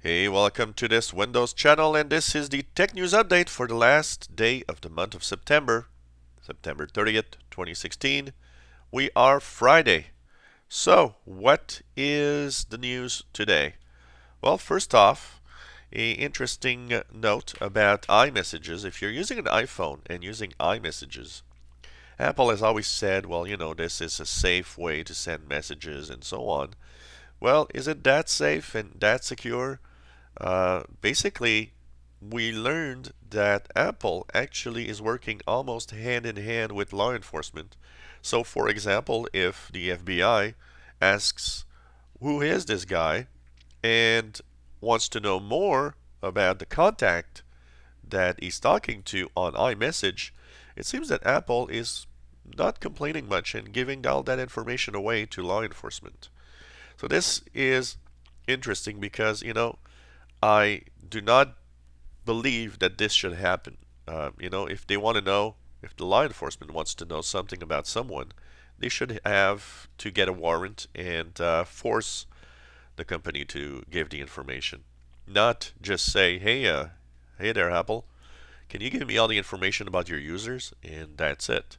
Hey, welcome to this Windows channel, and this is the tech news update for the last day of the month of September, September 30th, 2016. We are Friday. So, what is the news today? Well, first off, a interesting note about iMessages. If you're using an iPhone and using iMessages, Apple has always said, well, this is a safe way to send messages and so on. Well, is it that safe and that secure? Basically, we learned that Apple actually is working almost hand in hand with law enforcement. So, for example, if the FBI asks, who is this guy, and wants to know more about the contact that he's talking to on iMessage, it seems that Apple is not complaining much and giving all that information away to law enforcement. So, this is interesting because, I do not believe that this should happen. If they want to know, if the law enforcement wants to know something about someone, they should have to get a warrant and force the company to give the information. Not just say, hey there, Apple, can you give me all the information about your users? And that's it.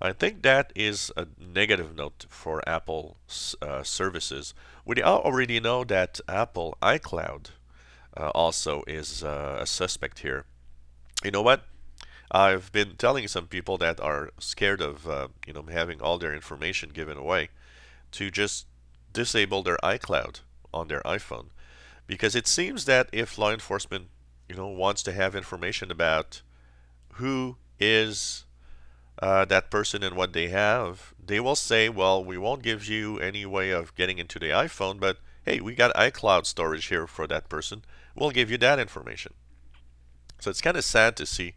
I think that is a negative note for Apple services. We already know that Apple iCloud also is a suspect here. You know what? I've been telling some people that are scared of having all their information given away to just disable their iCloud on their iPhone, because it seems that if law enforcement wants to have information about who is that person and what they have, they will say, well, we won't give you any way of getting into the iPhone, but hey, we got iCloud storage here for that person. We'll give you that information. So it's kind of sad to see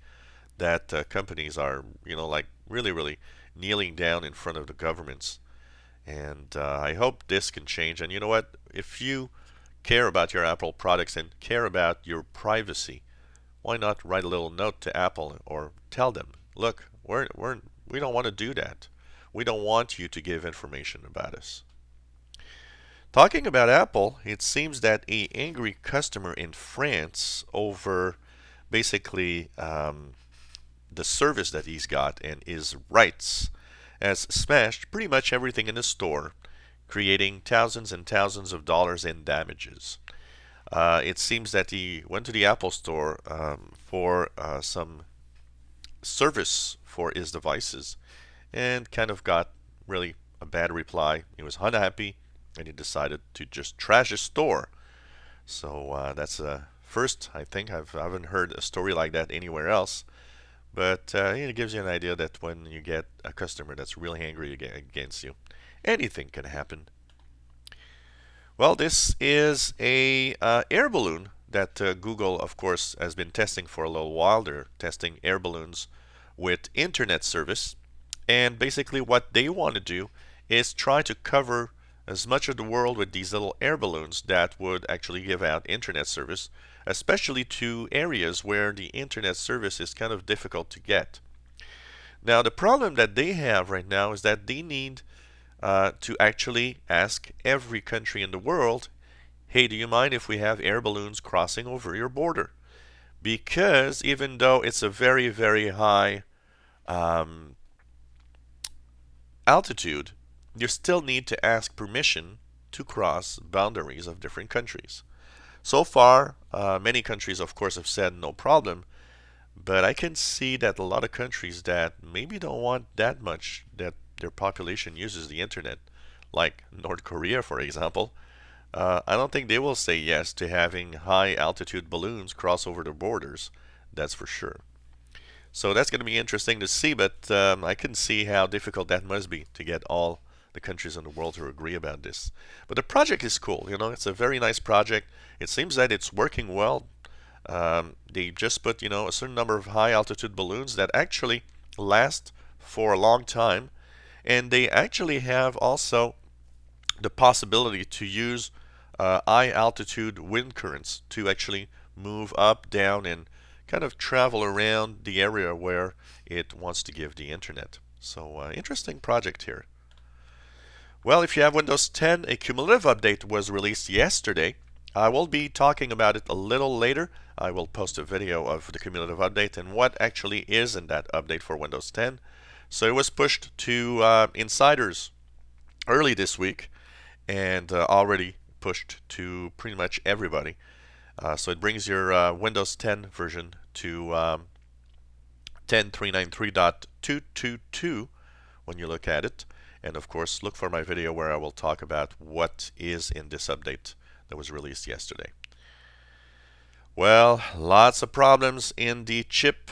that companies are, like really, really kneeling down in front of the governments. And I hope this can change. And you know what? If you care about your Apple products and care about your privacy, why not write a little note to Apple or tell them, look, we don't want to do that. We don't want you to give information about us. Talking about Apple, it seems that a angry customer in France over basically the service that he's got and his rights has smashed pretty much everything in the store, creating thousands and thousands of dollars in damages. It seems that he went to the Apple store for some service for his devices and kind of got really a bad reply. He was unhappy and he decided to just trash his store. So that's first, I think I haven't heard a story like that anywhere else. But it gives you an idea that when you get a customer that's really angry against you, anything can happen. Well, this is a air balloon that Google, of course, has been testing for a little while. They're testing air balloons with internet service. And basically what they want to do is try to cover as much of the world with these little air balloons that would actually give out internet service, especially to areas where the internet service is kind of difficult to get. Now, the problem that they have right now is that they need to actually ask every country in the world, hey, do you mind if we have air balloons crossing over your border? Because even though it's a very, very high altitude, you still need to ask permission to cross boundaries of different countries. So far, many countries, of course, have said no problem, but I can see that a lot of countries that maybe don't want that much that their population uses the internet, like North Korea, for example, I don't think they will say yes to having high altitude balloons cross over the borders. That's for sure. So that's going to be interesting to see, but I can see how difficult that must be to get all the countries in the world to agree about this. But the project is cool. It's a very nice project. It seems that it's working well. They just put, a certain number of high altitude balloons that actually last for a long time. And they actually have also the possibility to use high altitude wind currents to actually move up, down, and kind of travel around the area where it wants to give the internet. So interesting project here. Well, if you have Windows 10, a cumulative update was released yesterday. I will be talking about it a little later. I will post a video of the cumulative update and what actually is in that update for Windows 10. So it was pushed to insiders early this week and already pushed to pretty much everybody. So it brings your Windows 10 version to 10.393.222 when you look at it. And of course, look for my video where I will talk about what is in this update that was released yesterday. Well, lots of problems in the chip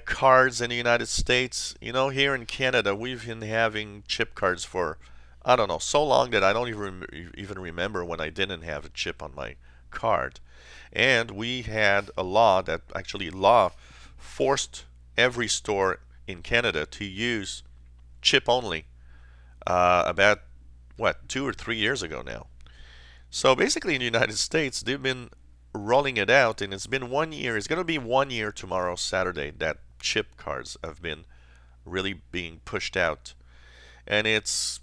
cards in the United States. You know, here in Canada, we've been having chip cards for, I don't know, so long that I don't even remember when I didn't have a chip on my card. And we had a law that actually forced every store in Canada to use chip only about, what, 2 or 3 years ago now. So basically in the United States, they've been rolling it out, and it's been 1 year. It's going to be 1 year tomorrow, Saturday, that chip cards have been really being pushed out. And it's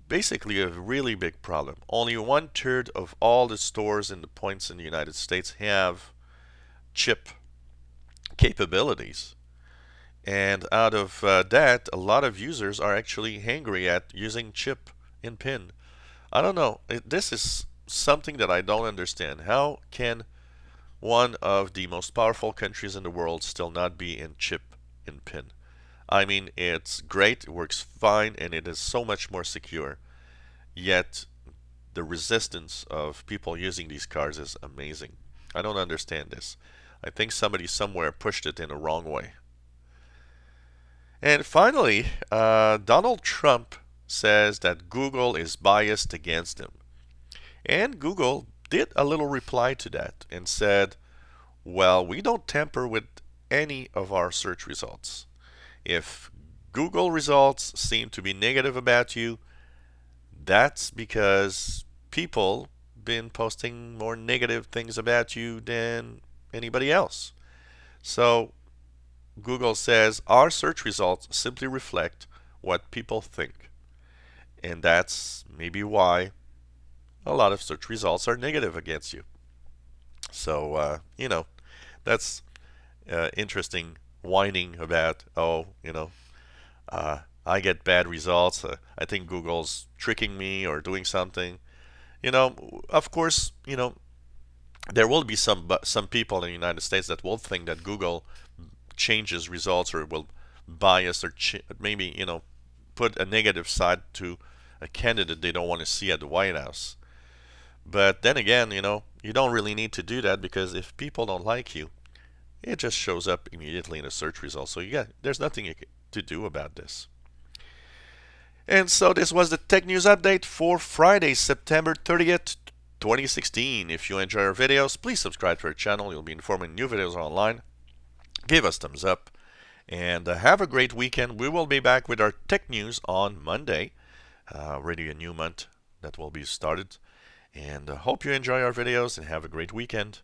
basically a really big problem. Only 1/3 of all the stores and the points in the United States have chip capabilities. And out of that, a lot of users are actually angry at using chip in PIN. I don't know. This is something that I don't understand. How can one of the most powerful countries in the world still not be in chip in PIN? I mean, it's great, it works fine, and it is so much more secure. Yet, the resistance of people using these cards is amazing. I don't understand this. I think somebody somewhere pushed it in a wrong way. And finally, Donald Trump says that Google is biased against him. And Google did a little reply to that and said, well, we don't tamper with any of our search results. If Google results seem to be negative about you, that's because people been posting more negative things about you than anybody else. So Google says our search results simply reflect what people think. And that's maybe why a lot of search results are negative against you. So, that's interesting whining about, I get bad results. I think Google's tricking me or doing something. Of course, there will be some people in the United States that will think that Google changes results or will bias or maybe, put a negative side to a candidate they don't want to see at the White House. But then again, you don't really need to do that, because if people don't like you, it just shows up immediately in the search results. So there's nothing to do about this. And so this was the Tech News Update for Friday, September 30th, 2016. If you enjoy our videos, please subscribe to our channel. You'll be informed when new videos are online. Give us thumbs up. And have a great weekend. We will be back with our tech news on Monday. Already a new month that will be started. And hope you enjoy our videos and have a great weekend.